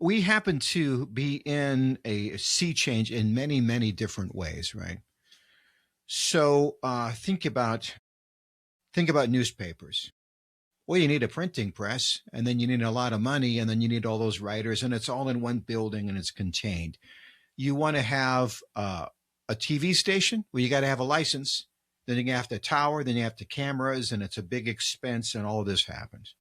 We happen to be in a sea change in many, many different ways, right? So think about newspapers. Well, you need a printing press, and then you need a lot of money, and then you need all those writers, and it's all in one building and it's contained. You want to have a TV station? Well, you got to have a license. Then you have the tower, then you have the cameras, and it's a big expense, and all of this happens.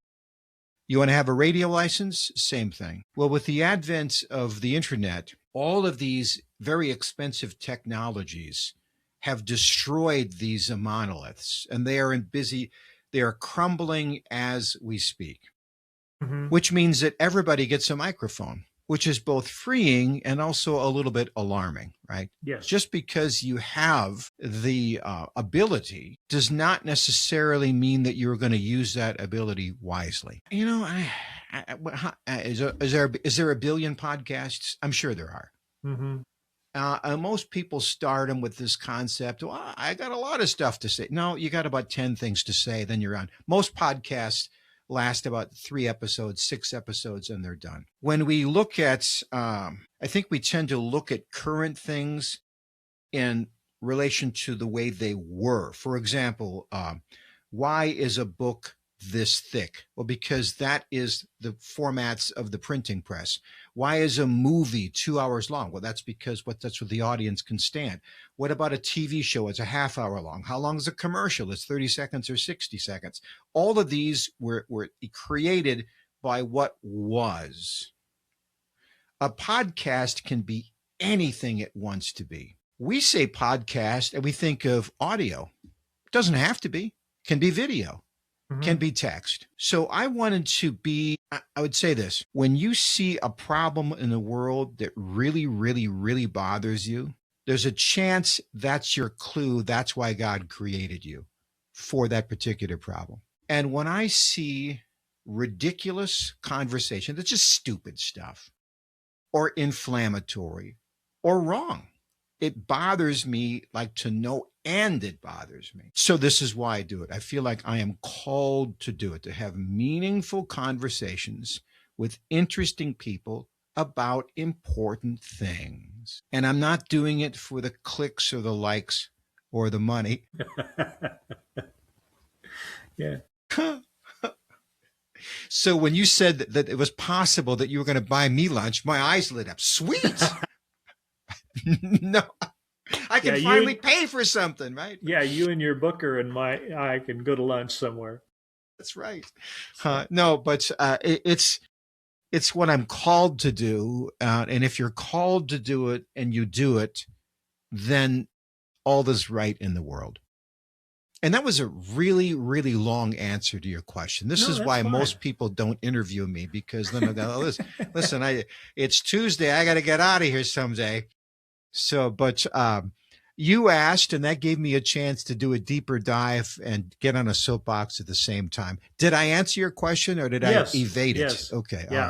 You want to have a radio license? Same thing. Well, with the advent of the internet, all of these very expensive technologies have destroyed these monoliths, and they are crumbling as we speak, Mhm. which means that everybody gets a microphone, which is both freeing and also a little bit alarming, right? Yes. Just because you have the ability does not necessarily mean that you're going to use that ability wisely. Is there a billion podcasts? I'm sure there are. Mhm. And most people start them with this concept. Well, I got a lot of stuff to say. No, you got about 10 things to say, then you're on. Most podcasts last about 3 episodes, 6 episodes, and they're done. When we look at, I think we tend to look at current things in relation to the way they were. For example, why is a book this thick? Well, because that is the formats of the printing press. Why is a movie 2 hours long? Well, that's because that's what the audience can stand. What about a TV show? It's a half hour long. How long is a commercial? It's 30 seconds or 60 seconds. All of these were created by what was. A podcast can be anything it wants to be. We say podcast and we think of audio. It doesn't have to be. It can be video. Can be text. So I wanted to be, I would say this, when you see a problem in the world that really, really, really bothers you, there's a chance that's your clue. That's why God created you for that particular problem. And when I see ridiculous conversation, that's just stupid stuff or inflammatory or wrong, it bothers me like to no end. It bothers me. So this is why I do it. I feel like I am called to do it, to have meaningful conversations with interesting people about important things. And I'm not doing it for the clicks or the likes or the money. Yeah. So when you said that it was possible that you were going to buy me lunch, my eyes lit up. Sweet. No, I can finally pay for something, right? Yeah, you and your booker and I can go to lunch somewhere. That's right. No, but it's what I'm called to do. And if you're called to do it and you do it, then all is right in the world. And that was a really, really long answer to your question. This is why most people don't interview me, because then they'll go, listen, it's Tuesday. I got to get out of here someday. So, but you asked, and that gave me a chance to do a deeper dive and get on a soapbox at the same time. Did I answer your question or did I evade it? Yes. Okay. Yeah. All right.